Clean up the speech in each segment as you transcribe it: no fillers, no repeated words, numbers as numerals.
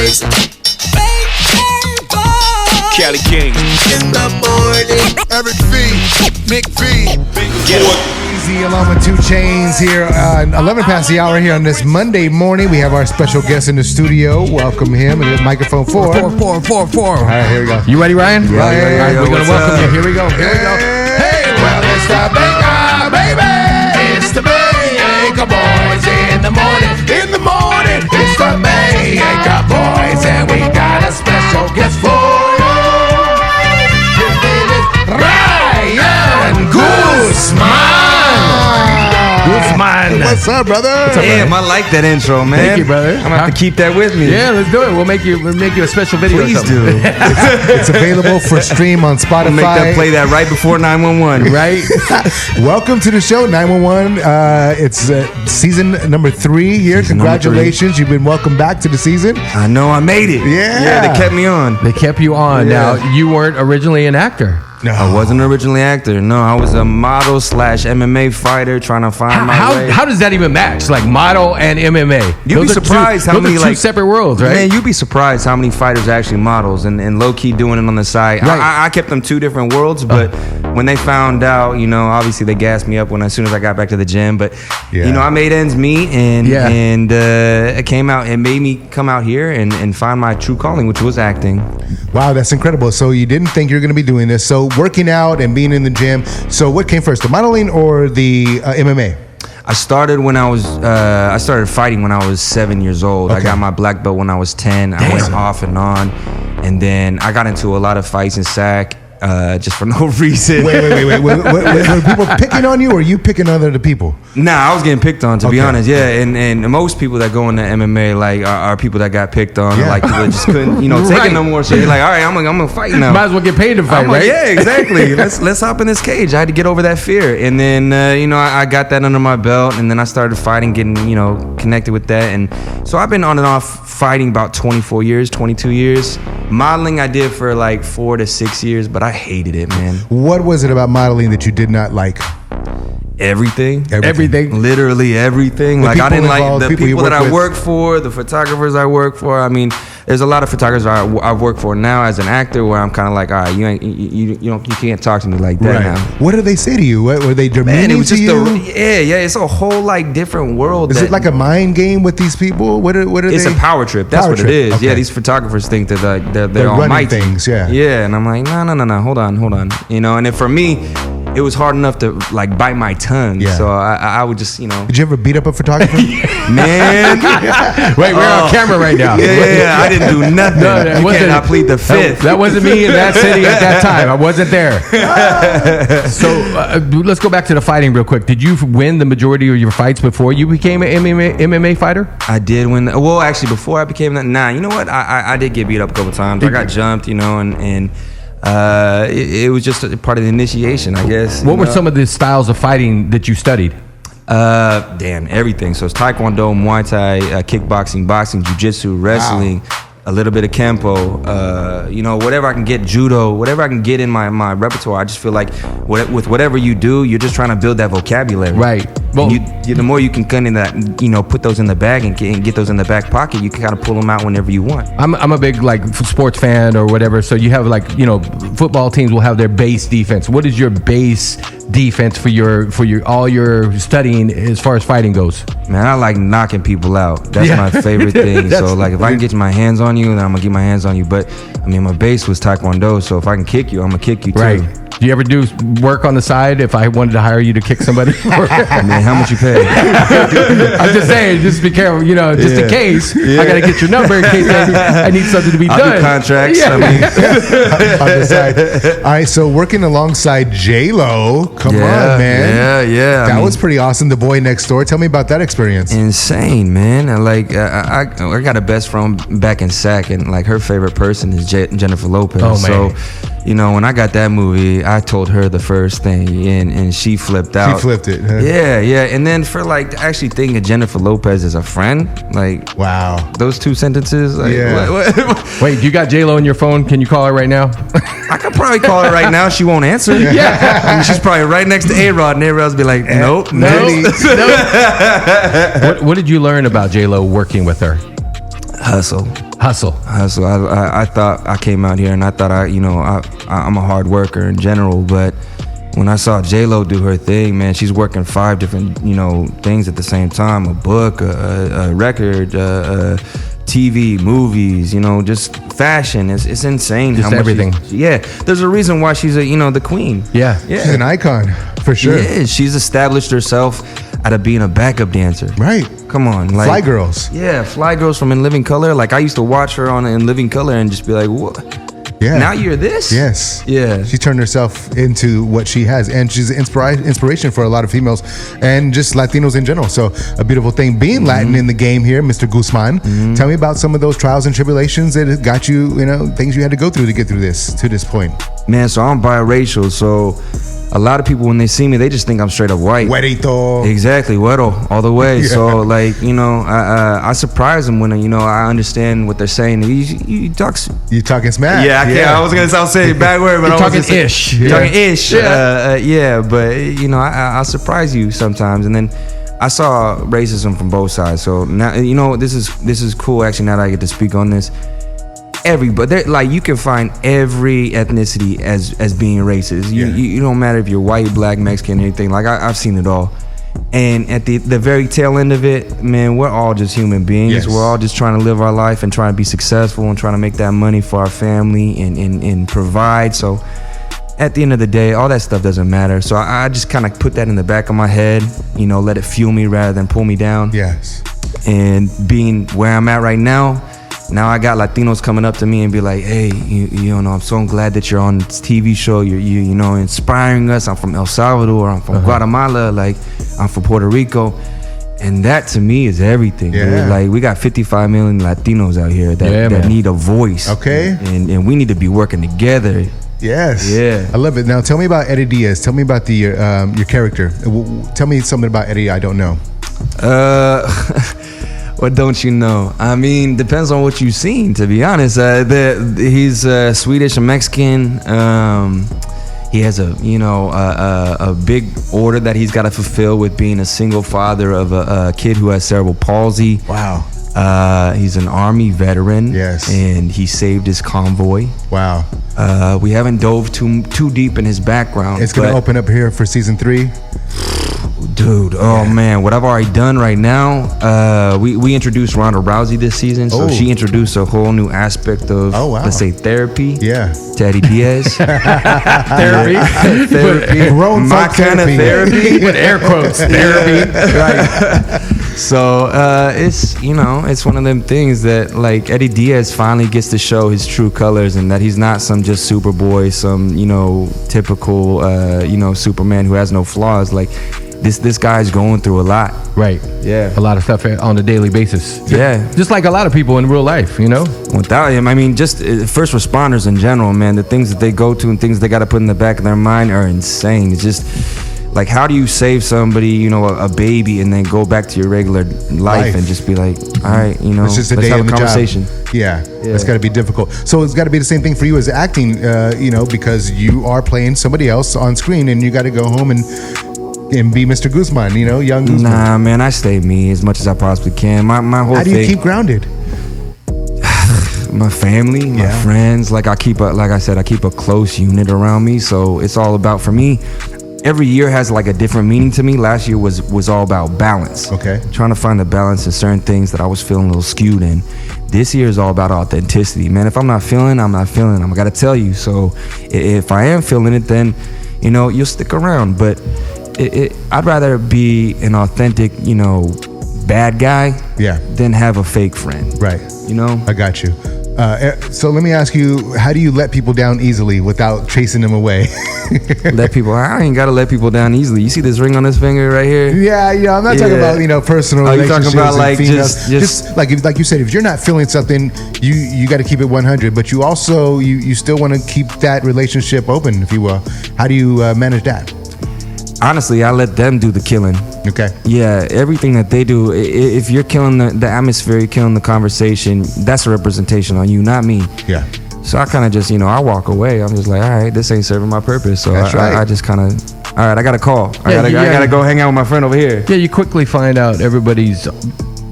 Boyz. Cali King. In the morning. Eric V. Mick V. Easy along with 2 Chainz here. 11 past the hour here on this Monday morning. We have our special guest in the studio. Welcome him. And microphone 4. 4. All right, here we go. You ready, Ryan? Yeah. We're going to welcome you. Here we go. Hey, well, it's the Baka, baby. It's the Baka Boyz in the morning. In the morning, it's the Baka Boyz. And we got a special guest for you. His name is Ryan Guzman. What's up, brother? Damn, I like that intro, man. Thank you, brother. I'm gonna have to keep that with me. Yeah, let's do it. We'll make you a special video. Please do. It's available for stream on Spotify. I'll make that play that right before 911. Right? Welcome to the show, 911. It's season number 3 here. Season Congratulations. You've been welcomed back to the season. I know, I made it. Yeah. They kept me on. They kept you on. Yeah. Now, you weren't originally an actor. No. I wasn't originally an actor. No, I was a model / MMA fighter trying to find my way. How does that even match? Like model and MMA? You'd be surprised how many, those are two separate worlds, right? Man, you'd be surprised how many fighters are actually models and low-key doing it on the side. Right. I kept them 2 different worlds, but when they found out, you know, obviously they gassed me up as soon as I got back to the gym. But, you know, I made ends meet and it came out and made me come out here and find my true calling, which was acting. Wow, that's incredible. So you didn't think you were going to be doing this. So working out and being in the gym. So what came first, the modeling or the MMA? I started when I started fighting when I was 7 years old. Okay. I got my black belt when I was 10. I went off and on. And then I got into a lot of fights in SAC. Just for no reason. Wait. Were people picking on you or you picking on other people? Nah, I was getting picked on, to be honest. Yeah, and most people that go into MMA like are people that got picked on, like people that just couldn't, take it no more. So you're like, all right, I'm gonna fight now. Might as well get paid to fight, right? Yeah, exactly. let's hop in this cage. I had to get over that fear, and then I got that under my belt, and then I started fighting, getting connected with that, and so I've been on and off fighting about 24 years, 22 years. Modeling I did for like 4 to 6 years, but I hated it, man. What was it about modeling that you did not like? Everything. Literally everything. Like I didn't like the people that I work for, the photographers I work for. I mean, there's a lot of photographers I work for now as an actor where I'm kind of like, all right, you can't talk to me like that now. What did they say to you? Were they demeaning to you? It's a whole like different world. Is it like a mind game with these people? What are it's they? A power trip. That's what it is. Okay. Yeah, these photographers think that they're almighty. Things, yeah. Yeah, and I'm like, no, hold on. And then for me, it was hard enough to like bite my tongue. Yeah. So I would just, Did you ever beat up a photographer? Man. Wait, we're on camera right now. Yeah. I didn't do nothing. No, you cannot plead the fifth. That wasn't me in that city at that time. I wasn't there. So let's go back to the fighting real quick. Did you win the majority of your fights before you became an MMA fighter? I did win. Well, actually, before I became that, you know what? I did get beat up a couple times. I got jumped, and it was just a part of the initiation, I guess. What were some of the styles of fighting that you studied? Everything. So it's Taekwondo, Muay Thai, kickboxing, boxing, jiu-jitsu, wrestling, a little bit of Kempo, whatever I can get, judo, whatever I can get in my repertoire. I just feel like with whatever you do, you're just trying to build that vocabulary. Right. Well, the more you can kind of that, put those in the bag and get those in the back pocket, you can kind of pull them out whenever you want. I'm a big like sports fan or whatever. So you have like, football teams will have their base defense. What is your base defense for all your studying as far as fighting goes? Man, I like knocking people out. That's my favorite thing. So like if I can get my hands on you, then I'm gonna get my hands on you. But I mean, my base was Taekwondo, so if I can kick you, I'm gonna kick you too. Right. Do you ever do work on the side if I wanted to hire you to kick somebody? Man, how much you pay? I'm just saying, just be careful, just in case. I got to get your number in case I need something to be done. I'll do contracts. Yeah. On the side. All right, so working alongside J-Lo. Come on, man. Yeah. That was pretty awesome. The Boy Next Door. Tell me about that experience. Insane, man. I got a best friend back in SAC, and like her favorite person is Jennifer Lopez. Oh, man. So, when I got that movie, I told her the first thing, and she flipped out. She flipped it. Huh? Yeah. And then for like to actually think of Jennifer Lopez as a friend, like wow, those two sentences. Like, what? Wait, you got J-Lo in your phone? Can you call her right now? I could probably call her right now. She won't answer. Yeah. I mean, she's probably right next to A-Rod, and A-Rod's be like, nope. What did you learn about J-Lo working with her? Hustle. Hustle. I thought I came out here and I thought I'm a hard worker in general, but when I saw J-Lo do her thing, man, she's working 5 different, things at the same time: a book, a record, TV, movies, just fashion. It's insane. Just how much everything. There's a reason why she's the queen. Yeah. She's an icon for sure. Yeah, she's established herself out of being a backup dancer. Right. Come on, like Fly Girls. Yeah, Fly Girls from In Living Color. Like I used to watch her on In Living Color and just be like, what? Yeah. Now you're this? Yes. Yeah. She turned herself into what she has, and she's an inspiration for a lot of females and just Latinos in general. So a beautiful thing. Being Latin in the game here, Mr. Guzman. Tell me about some of those trials and tribulations that got you, things you had to go through to get through to this point. Man, so I'm biracial, so a lot of people when they see me, they just think I'm straight up white. Güerito. Exactly, güero, all the way. Yeah. So like, I surprise them when I understand what they're saying. You talk. You talking smack? Yeah, I can't. I was gonna say a bad word, but You're I was talking ish. Yeah. Talking ish. Yeah. But I'll surprise you sometimes, and then I saw racism from both sides. So now this is cool. Actually, now that I get to speak on this. Everybody, like you can find every ethnicity as being racist. You don't matter if you're white, black, Mexican, anything. Like I've seen it all. And at the very tail end of it, man, we're all just human beings. Yes. We're all just trying to live our life and trying to be successful and trying to make that money for our family and provide. So at the end of the day, all that stuff doesn't matter. So I just kind of put that in the back of my head, let it fuel me rather than pull me down. Yes. And being where I'm at right now I got Latinos coming up to me and be like, hey, I'm so glad that you're on this TV show. You're inspiring us. I'm from El Salvador. I'm from Guatemala. Like, I'm from Puerto Rico. And that to me is everything. Yeah. Dude. Like, we got 55 million Latinos out here that need a voice. Okay. And we need to be working together. Yes. Yeah. I love it. Now tell me about Eddie Diaz. Tell me about your character. Tell me something about Eddie I don't know. What don't you know? I mean, depends on what you've seen, to be honest. He's Swedish and Mexican. He has a big order that he's got to fulfill with being a single father of a kid who has cerebral palsy. Wow. He's an Army veteran. Yes. And he saved his convoy. Wow. We haven't dove too deep in his background. It's going to open up here for season 3. Dude, man, what I've already done right now, we introduced Ronda Rousey this season, so she introduced a whole new aspect of, let's say, therapy. Yeah. To Eddie Diaz. Therapy. Grown My folk kind of therapy. With air quotes, therapy. Right. So it's one of them things that like Eddie Diaz finally gets to show his true colors, and that he's not some just Superboy, some typical Superman who has no flaws. Like this guy's going through a lot. Right. Yeah. A lot of stuff on a daily basis. Yeah. Just like a lot of people in real life, Without him, I mean, just first responders in general, man, the things that they go to and things they got to put in the back of their mind are insane. It's just like, how do you save somebody, a baby, and then go back to your regular life and just be like, all right, it's just a let's day have in a the conversation. Job. Yeah, it's got to be difficult. So it's got to be the same thing for you as acting, because you are playing somebody else on screen, and you got to go home and be Mr. Guzman, young Guzman. Nah, man, I stay me as much as I possibly can. My whole How do you thing, keep grounded? my family, my friends. Like I keep a close unit around me. So it's all about, for me, every year has like a different meaning to me. Last year was all about balance. Okay. Trying to find the balance in certain things that I was feeling a little skewed in. This year is all about authenticity, man. If I'm not feeling, I'm not feeling. I gotta tell you. So if I am feeling it, then you'll stick around. But I'd rather be an authentic, bad guy, than have a fake friend. Right. I got you. So let me ask you, how do you let people down easily without chasing them away? I ain't gotta let people down easily. You see this ring on this finger right here? Yeah. I'm not talking about personal relationships. You talking about like just like you said, if you're not feeling something, you got to keep it 100. But you also you still want to keep that relationship open, if you will. How do you manage that? Honestly, I let them do the killing. Okay. Yeah, everything that they do, if you're killing the atmosphere, you're killing the conversation, that's a representation on you, not me. Yeah. So I kind of just, I walk away. I'm just like, all right, this ain't serving my purpose. So that's right. I just kind of, all right, I got to call. I got to go hang out with my friend over here. Yeah, you quickly find out everybody's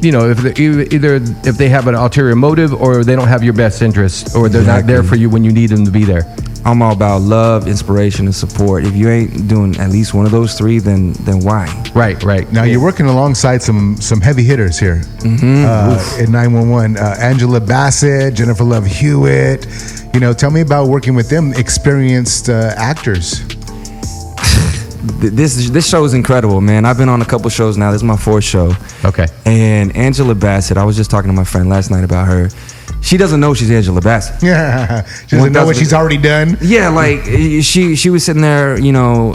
you know, either if they have an ulterior motive or they don't have your best interest or they're not there for you when you need them to be there. I'm all about love, inspiration, and support. If you ain't doing at least one of those three, then why? Right. Now you're working alongside some heavy hitters here in 911. Angela Bassett, Jennifer Love Hewitt. You know, tell me about working with them, experienced actors. This show is incredible, man. I've been on a couple shows now. This is my fourth show. Okay. And Angela Bassett, I was just talking to my friend last night about her. She doesn't know she's Angela Bassett. Yeah, she doesn't know what she's already done. Yeah, like she was sitting there, you know,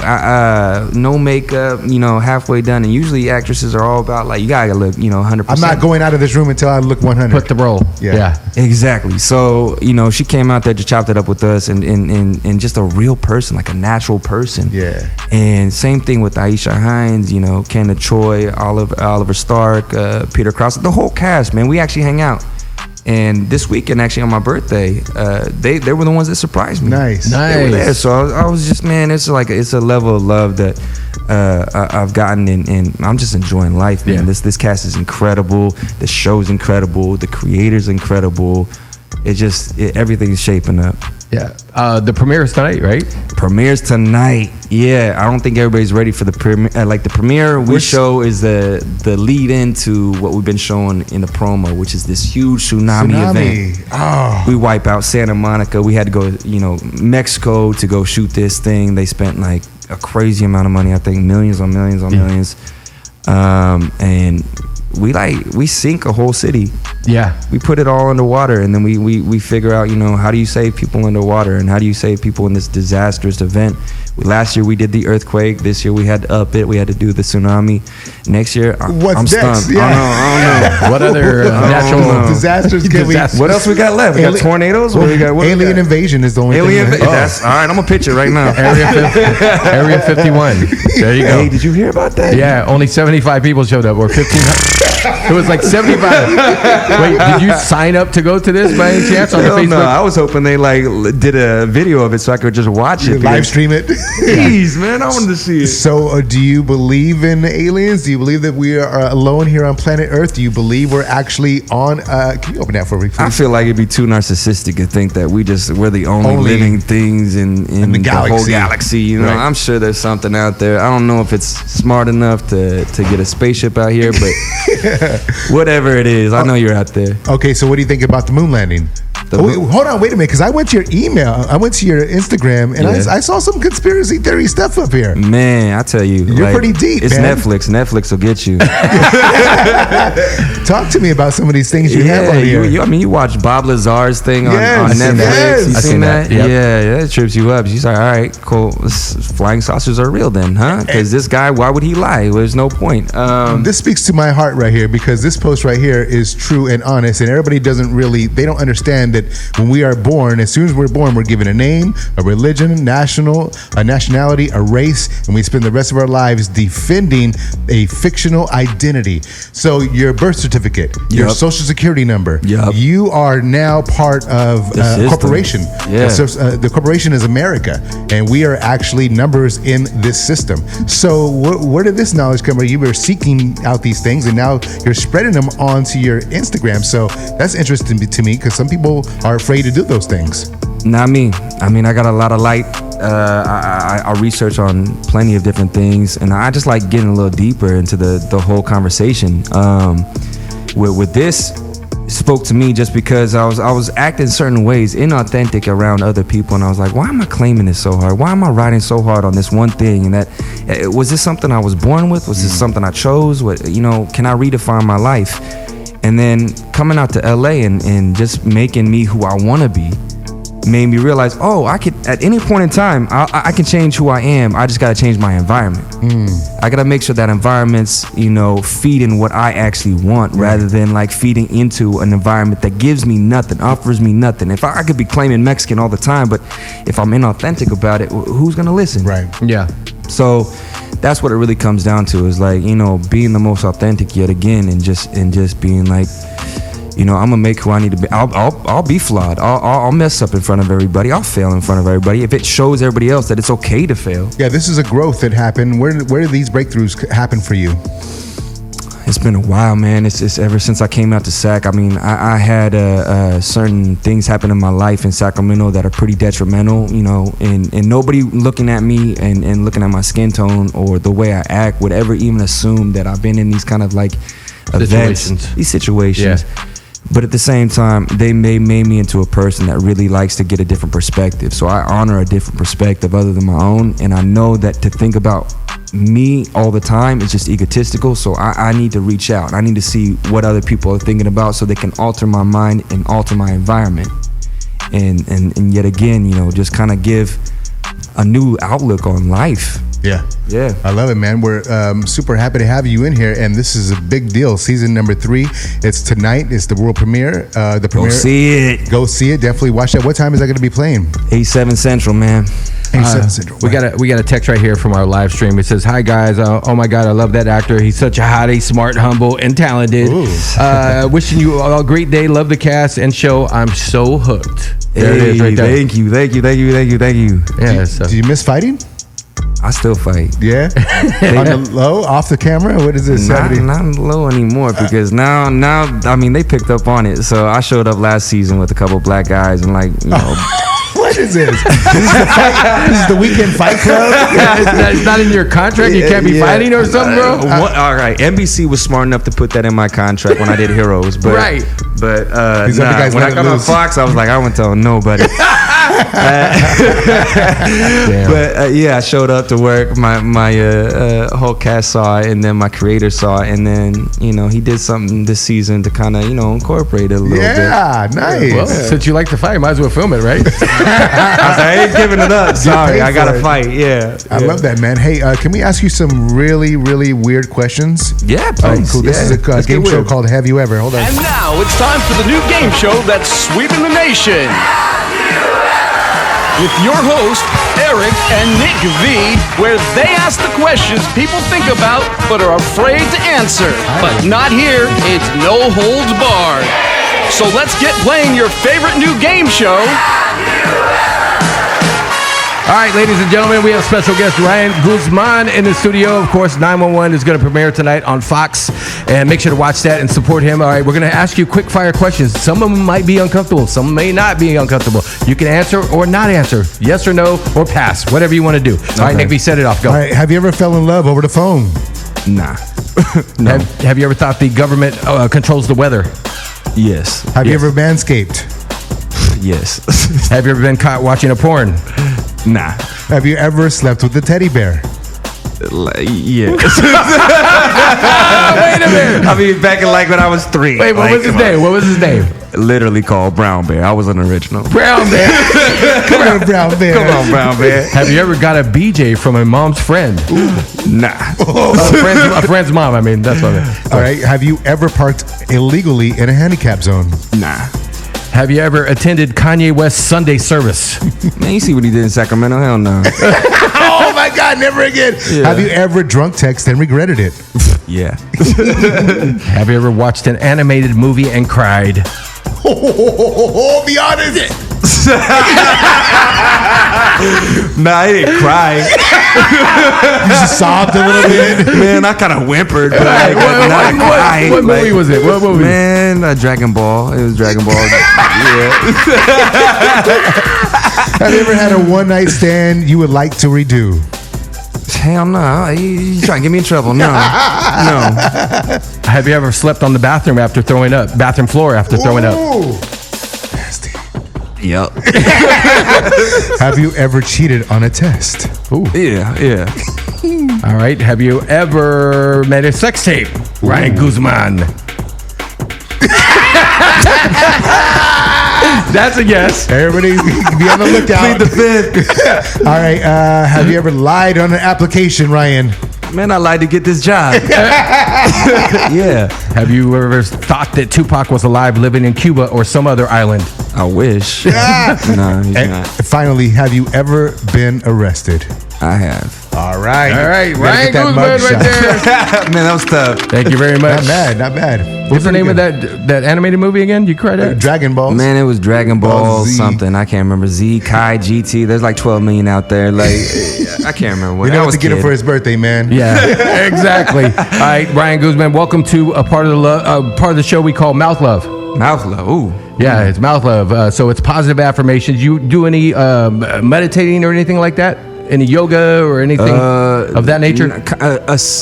no makeup, you know, halfway done. And usually actresses are all about like, you gotta look, you know, 100%. I'm not going out of this room until I look 100. Put the role. Yeah. Exactly. So, you know, she came out there, just chopped it up with us, and just a real person, like a natural person. Yeah. And same thing with Aisha Hines, you know, Kenna Choi, Oliver Stark, Peter Krause, the whole cast, man. We actually hang out. And this weekend, actually on my birthday, they were the ones that surprised me. Nice. They were there. So I was just, man, it's a level of love that I've gotten, and I'm just enjoying life, man. Yeah. This cast is incredible. The show's incredible. The creator's incredible. Everything's shaping up. Yeah. The premiere is tonight, right? Premieres tonight. Yeah, I don't think everybody's ready for the premiere. The premiere show is the lead into what we've been showing in the promo, which is this huge tsunami event. Oh. We wipe out Santa Monica. We had to go, you know, Mexico to go shoot this thing. They spent like a crazy amount of money. I think millions on millions on millions. And we sink a whole city. Yeah. We put it all underwater, and then we figure out, you know, how do you save people underwater, and how do you save people in this disastrous event. Last year we did the earthquake. This year we had to up it. We had to do the tsunami. Next year, I'm What's next? stunned. Yeah. I don't know. What other natural disasters can we? What else we got left? We got tornadoes. What we got? Alien invasion is the only Alien. thing. That's all right. I'm gonna pitch it right now. Area 51. There you go. Hey, did you hear about that? Yeah, only 75 people showed up, or 1,500. It was like 75. Wait, did you sign up to go to this by any chance on Hell Facebook? no, I was hoping they like did a video of it so I could just watch it. Live stream it. Please, man, I wanted to see it. So, do you believe in aliens? Do you believe that we are alone here on planet Earth? Do you believe we're actually on? Can you open that for me, please? I feel like it'd be too narcissistic to think that we're the only living things in the whole galaxy. You know, Right. I'm sure there's something out there. I don't know if it's smart enough to get a spaceship out here, but whatever it is, I know you're out there. Okay, so what do you think about the moon landing? Hold on, wait a minute, because I went to your email, I went to your Instagram, and Yeah. I saw some conspiracy theory stuff up here. Man, I tell you, You're pretty deep, It's man. Netflix. Netflix will get you. Talk to me about some of these things you have on here. I mean, you watch Bob Lazar's thing on Yes, Netflix. yes. You I've seen that? Yep. Yeah, that trips you up. She's like, all right, cool. Flying saucers are real then, huh? Because this guy, why would he lie? There's no point. This speaks to my heart right here, because this post right here is true and honest, and everybody they don't understand that when we are born, as soon as we're born, we're given a name, a religion, a nationality, a race, and we spend the rest of our lives defending a fictional identity. So your birth certificate, your Yep. social security number, Yep. you are now part of The a system. corporation. Yeah. The corporation is America, and we are actually numbers in this system. So where did this knowledge come from? You were seeking out these things, and now you're spreading them onto your Instagram. So that's interesting to me, because some people are afraid to do those things. Not me. I mean, I got a lot of light. I research on plenty of different things, and I just like getting a little deeper into the whole conversation. With this, spoke to me just because I was acting certain ways, inauthentic around other people, and I was like, why am I claiming this so hard? Why am I riding so hard on this one thing? And that was this something I was born with? Was this something I chose? What, you know, can I redefine my life? And then coming out to LA and just making me who I want to be made me realize, I could, at any point in time, I can change who I am. I just got to change my environment. I got to make sure that environment's, you know, feeding what I actually want, rather than like feeding into an environment that gives me nothing, offers me nothing. If I could be claiming Mexican all the time, but if I'm inauthentic about it, who's going to listen? Right. Yeah. So that's what it really comes down to, is like, you know, being the most authentic yet again, and just being like, you know, I'm gonna make who I need to be. I'll be flawed. I'll mess up in front of everybody. I'll fail in front of everybody if it shows everybody else that it's okay to fail. Yeah, this is a growth that happened. Where did these breakthroughs happen for you? It It's been a while, man. It's just ever since I came out to Sac. I mean, I had certain things happen in my life in Sacramento that are pretty detrimental, you know, and nobody looking at me and looking at my skin tone or the way I act would ever even assume that I've been in these kind of like events, these situations. Yeah. But at the same time, they made me into a person that really likes to get a different perspective. So I honor a different perspective other than my own. And I know that to think about me all the time is just egotistical. So I need to reach out. I need to see what other people are thinking about so they can alter my mind and alter my environment. And yet again, you know, just kind of give a new outlook on life. Yeah. I love it, man. We're super happy to have you in here, and this is a big deal. Season number 3. It's tonight. It's the world premiere. The premiere. Go see it. Go see it. Definitely watch that. What time is that going to be playing? 8/7 Central, man. 8/7 Central. We got a text right here from our live stream. It says, "Hi guys, oh my God, I love that actor. He's such a hottie, smart, humble, and talented. Wishing you all a great day. Love the cast and show. I'm so hooked." There it is, right there. Thank you. Yeah. Do you miss fighting? I still fight. Yeah. On the low, off the camera. What is this? Not low anymore because now I mean they picked up on it. So I showed up last season with a couple black guys and like you know. What is this? This is the Weekend Fight Club. It's not in your contract. You can't be fighting or something, bro. All right, NBC was smart enough to put that in my contract when I did Heroes, but right. But These other guys when I got on Fox, I was like, I won't tell nobody. But yeah, I showed up to work. My whole cast saw it, and then my creator saw it, and then you know he did something this season to kind of incorporate it a little bit. Yeah, nice. Well, since you like to fight, might as well film it, right? I was like, I ain't giving it up. Sorry, I gotta fight. Yeah, I love that, man. Hey, can we ask you some really, really weird questions? Yeah, please. All right, cool. This is a game show called Have You Ever? Hold on. And now it's time for the new game show that's sweeping the nation. With your hosts, Eric and Nick V, where they ask the questions people think about but are afraid to answer. But not here, it's no holds barred. So let's get playing your favorite new game show. All right, ladies and gentlemen, we have special guest Ryan Guzman in the studio. Of course, 911 is going to premiere tonight on Fox, and make sure to watch that and support him. All right, we're going to ask you quick fire questions. Some of them might be uncomfortable. Some may not be uncomfortable. You can answer or not answer. Yes or no or pass. Whatever you want to do. All right, Nick, we set it off. Go. All right, have you ever fell in love over the phone? Nah. No. Have you ever thought the government controls the weather? Yes. Have you ever manscaped? Yes. Have you ever been caught watching a porn? Nah. Have you ever slept with a teddy bear? Yes. Wait a minute. I mean, back in like when I was 3. Wait, what was his name? What was his name? Literally called Brown Bear. I was an original. Brown Bear. Come on, Brown Bear. Come on, Brown Bear. Have you ever got a BJ from a mom's friend? Nah. A friend's mom. I mean, that's what I mean. All right. Have you ever parked illegally in a handicap zone? Nah. Have you ever attended Kanye West's Sunday service? Man, you see what he did in Sacramento? Hell no. Oh my God, never again. Yeah. Have you ever drunk text and regretted it? Yeah. Have you ever watched an animated movie and cried? Be honest. Nah, I didn't cry. You just sobbed a little bit. Man, I kind of whimpered, but What movie was it? What movie? Man, Dragon Ball. It was Dragon Ball. Yeah. Have you ever had a one-night stand you would like to redo? Hell no. You trying to get me in trouble? No. No. Have you ever slept on the bathroom after throwing up? Bathroom floor after throwing up? Nasty. Yep. Have you ever cheated on a test? Ooh. Yeah. All right. Have you ever made a sex tape? Ryan Guzman. That's a yes. Everybody be on the lookout. Plead the fifth. All right. Have you ever lied on an application, Ryan? Man, I lied to get this job. Yeah. Have you ever thought that Tupac was alive living in Cuba or some other island? I wish. No, he's And not. finally, have you ever been arrested? I have. All right. Ryan Gotta get that Guzman mug right shot. there. Man, that was tough. Thank you very much. Not bad. What's the name of that animated movie again? You cried at? Dragon Balls. Man, it was Dragon Ball Z. something. I can't remember. Z, Kai, GT. There's like 12 million out there. Like, I can't remember what. We I know what was to get him kid. for his birthday, man. Yeah, exactly. All right, Ryan Guzman, welcome to a part of the show we call Mouth Love. Mouth love. Ooh. Yeah, it's Mouth Love. So it's positive affirmations. You do any meditating or anything like that? Any yoga or anything of that nature?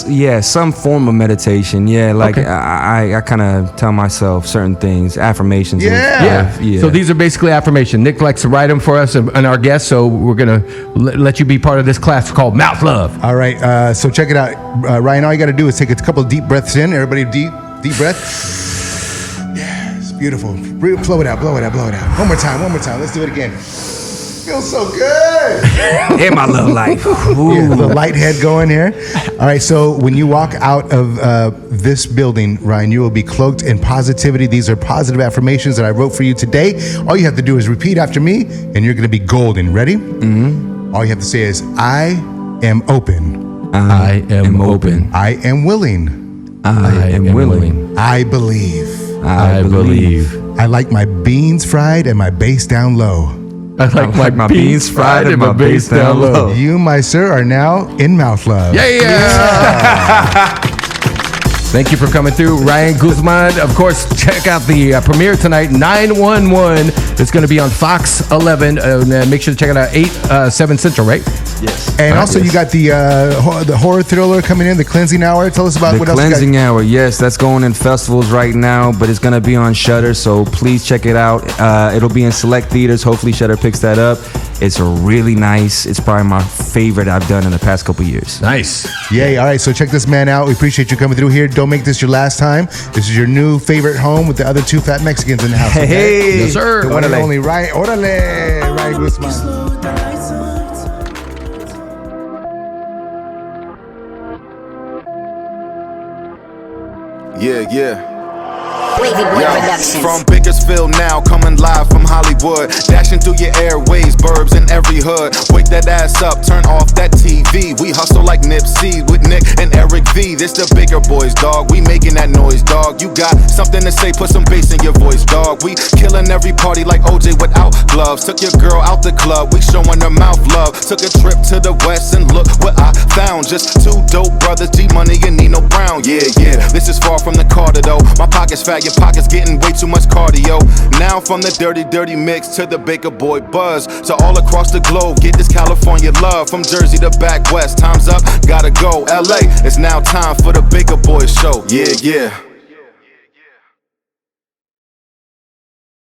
Yeah, some form of meditation. Yeah, like Okay. I kind of tell myself certain things, affirmations. Yeah. Yeah. So these are basically affirmations. Nick likes to write them for us and our guests. So we're gonna let you be part of this class called Mouth Love. All right, so check it out, Ryan. All you got to do is take a couple of deep breaths in. Everybody, deep breath. Yeah, it's beautiful. Blow it out. One more time. Let's do it again. Feels so good. In my little life. Yeah, the light head going here. All right, so when you walk out of this building, Ryan, you will be cloaked in positivity. These are positive affirmations that I wrote for you today. All you have to do is repeat after me, and you're going to be golden. Ready? Mm-hmm. All you have to say is, I am open. I am open. I am willing. I am willing. I believe. I believe. I like my beans fried and my bass down low. I like my beans fried and my bass down low. You, my sir, are now in Mouth Love. Yeah. Thank you for coming through, Ryan Guzman. Of course, check out the premiere tonight, 911. It's going to be on Fox 11. Make sure to check it out, 7 Central, right? Yes. And also, you got the horror thriller coming in, The Cleansing Hour. Tell us about The what else you got. Cleansing Hour, yes, that's going in festivals right now, but it's going to be on Shudder, so please check it out. It'll be in select theaters. Hopefully, Shudder picks that up. It's really nice. It's probably my favorite I've done in the past couple years. Nice. Yay. All right, so check this man out. We appreciate you coming through here. Don't make this your last time. This is your new favorite home with the other two fat Mexicans in the house. Okay? Hey. Yes, sir. The one and Orale. only Ryan. Orale. Ryan Guzman. Yeah. Wavy Boy Yo, Productions. from Bakersfield now, coming live from Hollywood. Dashing through your airways, burbs in every hood. Wake that ass up, turn off that TV. We hustle like Nipsey with Nick and Eric V. This the Baker Boys, dog. We making that noise, dog. You got something to say, put some bass in your voice, dog. We killing every party like OJ without gloves. Took your girl out the club, we showing her mouth love. Took a trip to the west and look what I found. Just two dope brothers, G-Money and Nino Brown. Yeah. This is far from the Carter though. My pockets fat, your pockets getting way too much cardio. Now from the dirty mix to the Baker Boy buzz. So all across the globe, get this California love. From Jersey to back west, time's up, gotta go. LA, it's now time for the Baker Boy show. Yeah.